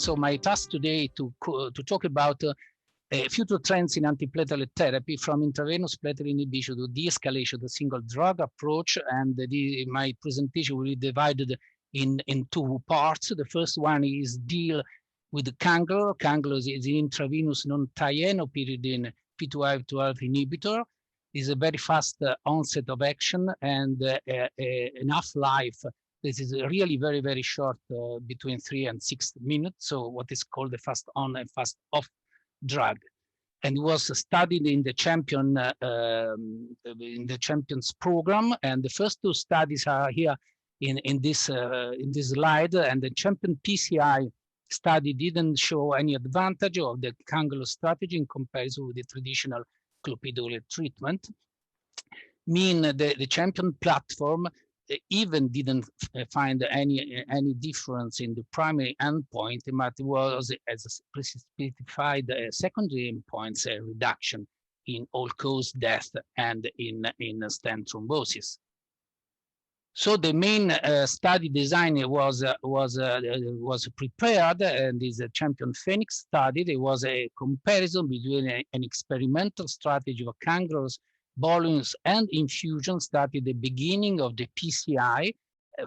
So my task today to talk about future trends in antiplatelet therapy from intravenous platelet inhibition to de-escalation, the single drug approach. And my presentation will be divided in two parts. The first one is deal with the Canglor. Canglor is an intravenous non-thienopyridine P2Y12 inhibitor. It's a very fast onset of action and enough life. This is really very, very short, between 3 and 6 minutes. So what is called the fast on and fast off drug. And it was studied in the Champions program. And the first two studies are here in this slide. And the Champion PCI study didn't show any advantage of the Canglor strategy in comparison with the traditional clopidogrel treatment. The Champion platform even didn't find any difference in the primary endpoint, but it was, as specified, secondary endpoints, a reduction in all-cause death and in stent thrombosis. So the main study design was prepared, and is a Champion Phoenix study. There was a comparison between an experimental strategy of Canglor's bolus and infusion started at the beginning of the PCI,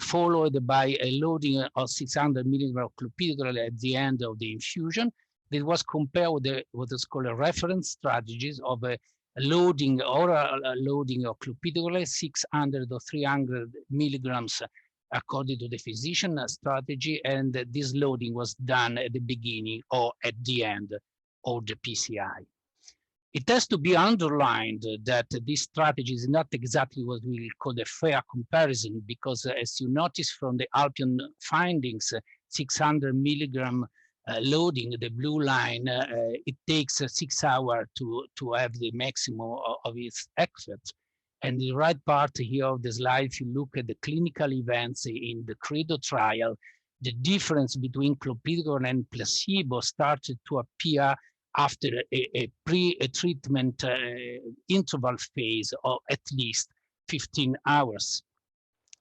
followed by a loading of 600 milligrams of clopidogrel at the end of the infusion. This was compared with what is called a reference strategies of a loading oral loading of clopidogrel, 600 or 300 milligrams according to the physician strategy, and this loading was done at the beginning or at the end of the PCI. It has to be underlined that this strategy is not exactly what we call a fair comparison, because as you notice from the Alpion findings, 600 milligram loading, the blue line, it takes 6 hours to have the maximum of its effect. And the right part here of the slide, if you look at the clinical events in the Credo trial, the difference between clopidogrel and placebo started to appear after a pre-treatment interval phase of at least 15 hours.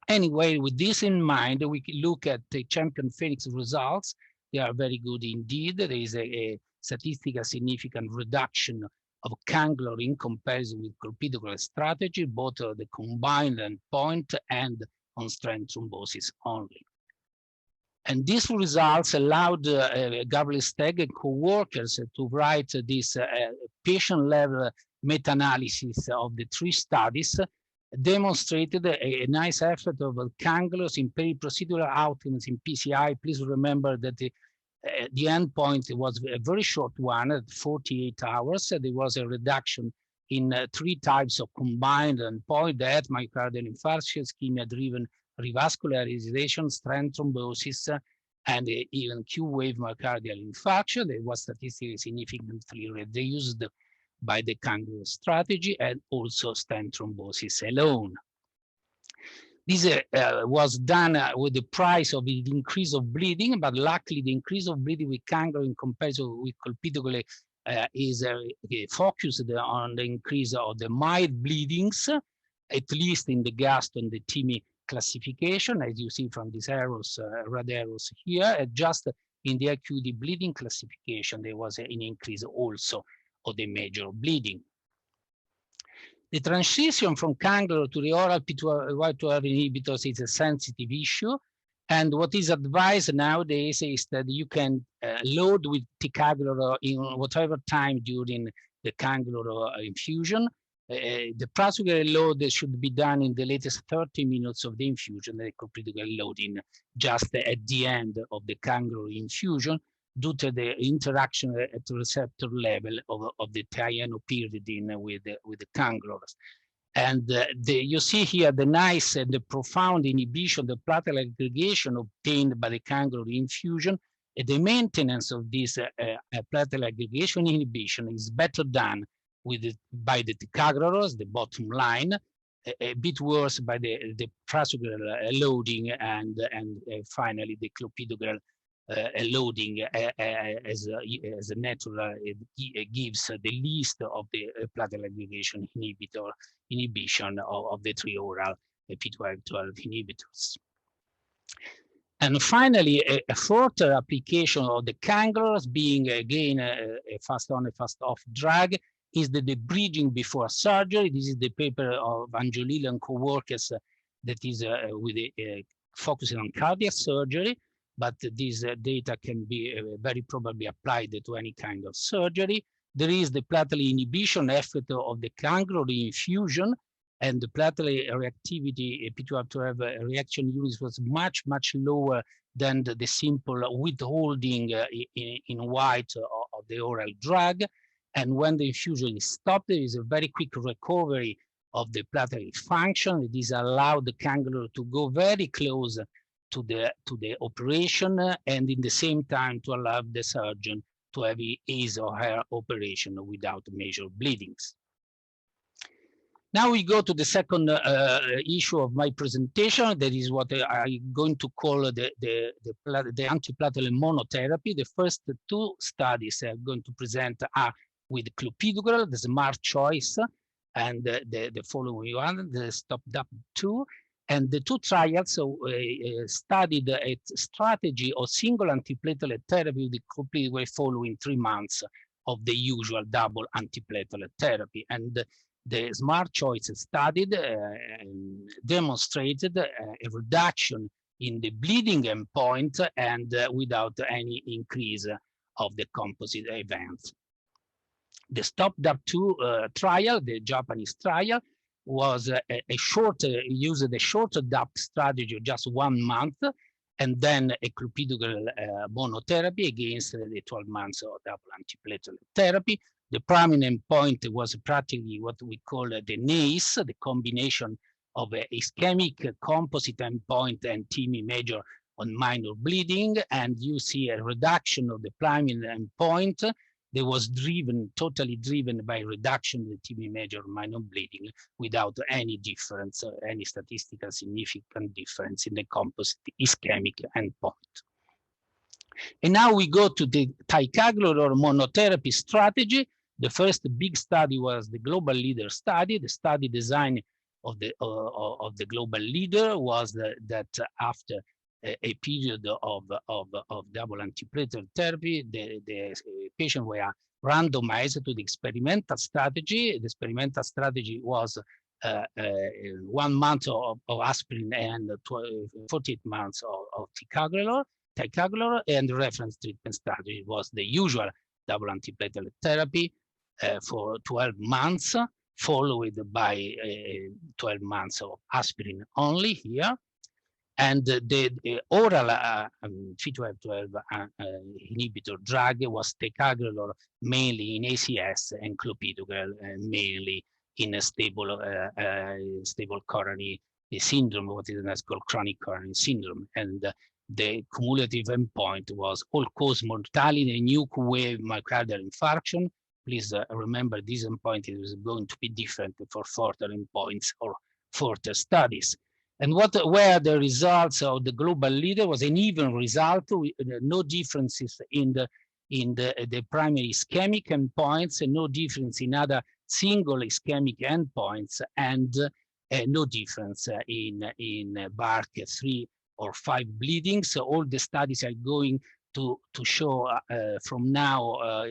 Anyway, with this in mind, we can look at the Champion Phoenix results. They are very good indeed. There is a statistically significant reduction of Canglor in comparison with clopidogrel strategy, both the combined endpoint and on stent thrombosis only. And these results allowed Gabriel Steg and co-workers to write this patient-level meta-analysis of the 3 studies, demonstrated a nice effect of Canglor in peri-procedural outcomes in PCI. Please remember that the endpoint was a very short one at 48 hours. There was a reduction in 3 types of combined endpoint: death, myocardial infarction, ischemia-driven revascularization, stent thrombosis, and even Q-wave myocardial infarction. It was statistically significantly reduced by the Canglor strategy, and also stent thrombosis alone. This was done with the price of the increase of bleeding, but luckily the increase of bleeding with Canglor in comparison with clopidogrel is focused on the increase of the mild bleedings, at least in the GAST and the TIMI classification, as you see from these arrows, red arrows here. Just in the acute bleeding classification, there was an increase also of the major bleeding. The transition from Canglor to the oral P2Y12 inhibitors is a sensitive issue. And what is advised nowadays is that you can load with ticagrelor in whatever time during the Canglor infusion. The prasugrel load should be done in the latest 30 minutes of the infusion, the clopidogrel loading just at the end of the Canglor infusion, due to the interaction at the receptor level of the thienopyridine with the Canglors. And you see here the nice and the profound inhibition of the platelet aggregation obtained by the Canglor infusion. The maintenance of this platelet aggregation inhibition is better done by the ticagrelors, the bottom line, a bit worse by the prasugrel loading, and finally the clopidogrel loading as a natural gives the least of the platelet aggregation inhibition of the 3 oral P2Y12 inhibitors. And finally, a further application of the cangrels being again a fast on, a fast off drug is the bridging before surgery. This is the paper of Angiolillo and co-workers that is focusing on cardiac surgery, but this data can be very probably applied to any kind of surgery. There is the platelet inhibition effect of the cangrel infusion, and the platelet reactivity, P212 reaction units was much, much lower than the simple withholding in white of the oral drug. And when the infusion is stopped, there is a very quick recovery of the platelet function. This allowed the cannula to go very close to the operation, and in the same time to allow the surgeon to have his or her operation without major bleedings. Now we go to the second issue of my presentation. That is what I'm going to call the antiplatelet monotherapy. The first two studies I'm going to present are with clopidogrel, the smart choice, and the following one, the STOP-DAP2. And the two trials studied a strategy of single antiplatelet therapy with clopidogrel following 3 months of the usual double antiplatelet therapy. And the smart choice studied demonstrated a reduction in the bleeding endpoint and without any increase of the composite events. The STOP-DAP2 trial, the Japanese trial, was used a shorter DAP strategy of just 1 month, and then a clopidogrel monotherapy against the 12 months of double antiplatelet therapy. The primary endpoint was practically what we call the NACE, the combination of a ischemic composite endpoint and TIMI measure on minor bleeding. And you see a reduction of the primary endpoint that was totally driven by reduction of the TIMI measure on minor bleeding without any difference, any statistical significant difference in the composite ischemic endpoint. And now we go to the ticagrelor or monotherapy strategy. The first big study was the global leader study. The study design of the global leader was that after a period of double antiplatelet therapy, the patient were randomized to the experimental strategy. The experimental strategy was 1 month of aspirin and 48 months of ticagrelor, and the reference treatment strategy was the usual double antiplatelet therapy for 12 months, followed by 12 months of aspirin only here. And the oral P212 inhibitor drug was ticagrelor mainly in ACS and clopidogrel mainly in a stable coronary syndrome, what is called chronic coronary syndrome. And the cumulative endpoint was all-cause mortality and nuke wave myocardial infarction. Please remember this endpoint is going to be different for further endpoints or further studies. And what were the results of the global leader? Was an even result, with no differences in the primary ischemic endpoints, and no difference in other single ischemic endpoints, and no difference in BARC 3 or 5 bleeding. So all the studies are going to show from now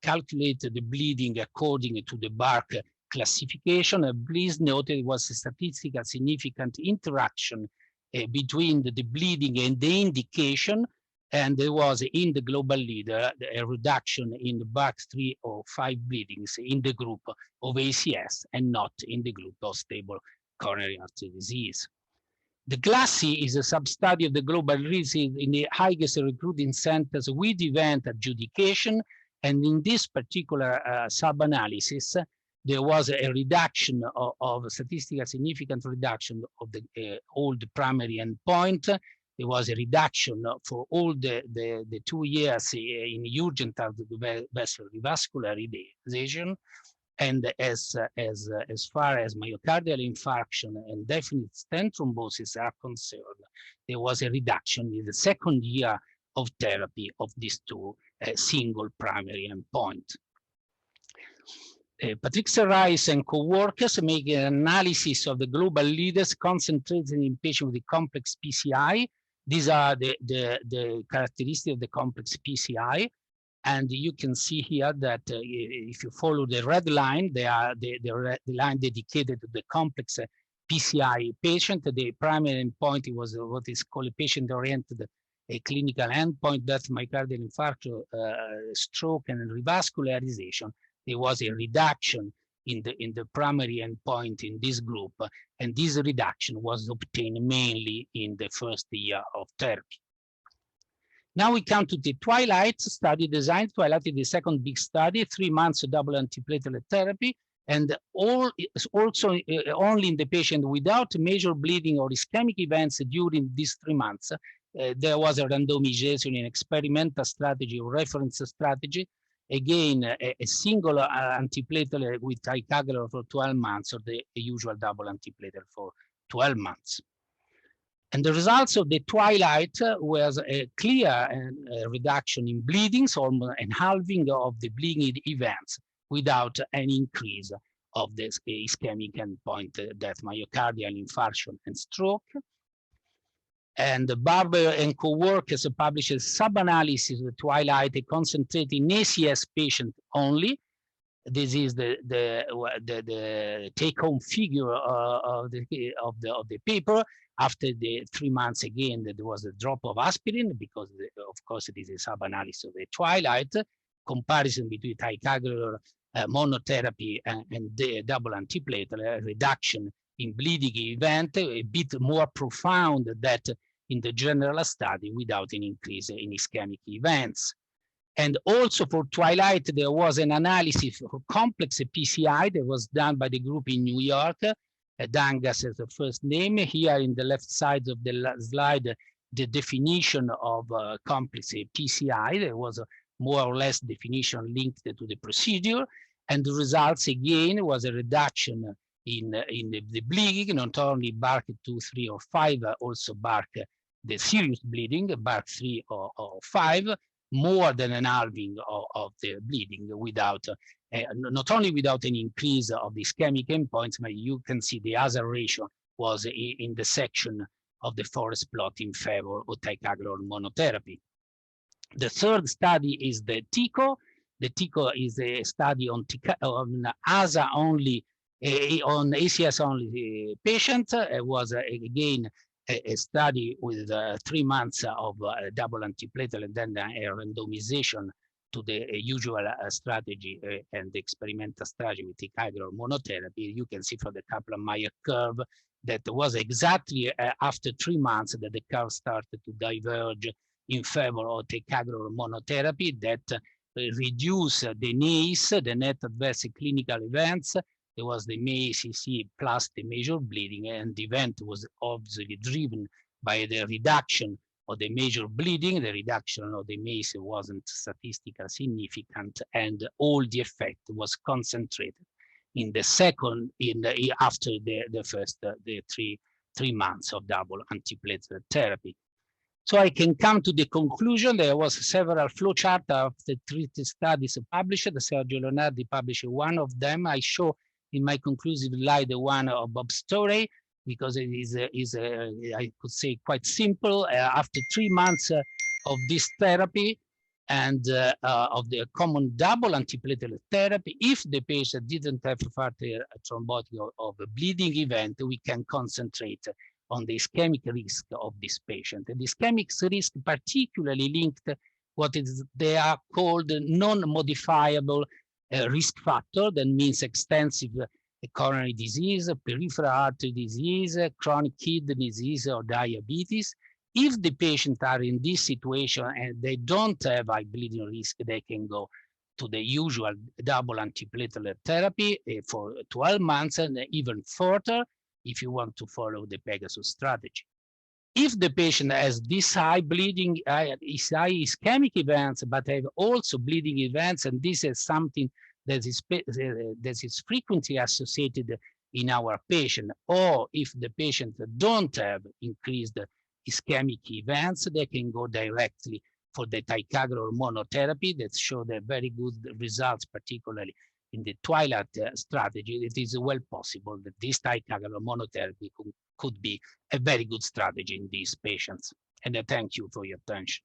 calculate the bleeding according to the BARC classification. Please note it was a statistically significant interaction between the bleeding and the indication, and there was in the global leader a reduction in the BARC 3 or 5 bleedings in the group of ACS and not in the group of stable coronary artery disease. The GLASSI is a sub-study of the global risk in the highest recruiting centers with event adjudication, and in this particular sub-analysis, there was a reduction of statistically significant reduction of all the primary endpoint. There was a reduction for all the 2 years in urgent vessel revascularization. And as far as myocardial infarction and definite stent thrombosis are concerned, there was a reduction in the second year of therapy of these two single primary endpoint. Patricia Rice and co-workers make an analysis of the global leaders concentrated in patients with complex PCI These are the characteristics of the complex PCI. And you can see here that if you follow the red line, they are the line dedicated to the complex PCI patient. The primary endpoint was what is called a patient-oriented clinical endpoint, death, myocardial infarction, stroke, and revascularization. There was a reduction in the primary endpoint in this group, and this reduction was obtained mainly in the first year of therapy. Now we come to the Twilight study design. Twilight is the second big study, 3 months double antiplatelet therapy, and also only in the patient without major bleeding or ischemic events during these 3 months. There was a randomization in experimental strategy or reference strategy. Again, a single antiplatelet with ticagrelor for 12 months, or the usual double antiplatelet for 12 months. And the results of the Twilight was a clear reduction in bleedings, almost a halving of the bleeding events without any increase of the ischemic endpoint, death, myocardial infarction, and stroke. And Barber and co-workers published a sub-analysis of the Twilight concentrating ACS patient only. This is the take-home figure of the paper. After the 3 months, again, there was a drop of aspirin because, of course, it is a sub-analysis of the Twilight. Comparison between ticagrelor monotherapy and the double antiplatelet, reduction in bleeding event, a bit more profound than in the general study without an increase in ischemic events. And also for Twilight, there was an analysis for complex PCI that was done by the group in New York. Dangas as the first name. Here in the left side of the slide, the definition of complex PCI. There was a more or less definition linked to the procedure. And the results again was a reduction in the bleeding, not only BARC 2, 3, or 5, also BARC, the serious bleeding, BARC 3 or 5, more than an halving of the bleeding without, not only without an increase of the ischemic endpoints, but you can see the hazard ratio was in the section of the forest plot in favor of ticagrelor monotherapy. The third study is the TICO. The TICO is a study on ASA only, on ACS only patient. It was again a study with 3 months of double antiplatelet and then a randomization to the usual strategy and the experimental strategy with ticagrelor monotherapy. You can see from the Kaplan-Meier curve that was exactly after 3 months that the curve started to diverge in favor of ticagrelor monotherapy, that reduced the NACE, the net adverse clinical events. There was the MACC plus the major bleeding, and the event was obviously driven by the reduction of the major bleeding. The reduction of the MACE wasn't statistically significant, and all the effect was concentrated in the second, after the first, the three months of double antiplatelet therapy. So I can come to the conclusion. There was several flowcharts of the 3 studies published. Sergio Leonardi published one of them. I show in my conclusive slide the one of Bob Storey, because it is I could say, quite simple. After 3 months of this therapy and of the common double antiplatelet therapy, if the patient didn't have further thrombotic of a bleeding event, we can concentrate on the ischemic risk of this patient. And the ischemic risk particularly linked what is they are called non-modifiable risk factor. That means extensive coronary disease, peripheral artery disease, chronic kidney disease, or diabetes. If the patients are in this situation and they don't have high bleeding risk, they can go to the usual double antiplatelet therapy for 12 months and even further if you want to follow the Pegasus strategy. If the patient has this high bleeding, high ischemic events, but have also bleeding events, and this is something that is frequently associated in our patient, or if the patient don't have increased ischemic events, they can go directly for the ticagrelor monotherapy that showed a very good results, particularly in the Twilight strategy. It is well possible that this ticagrelor monotherapy could be a very good strategy in these patients. And I thank you for your attention.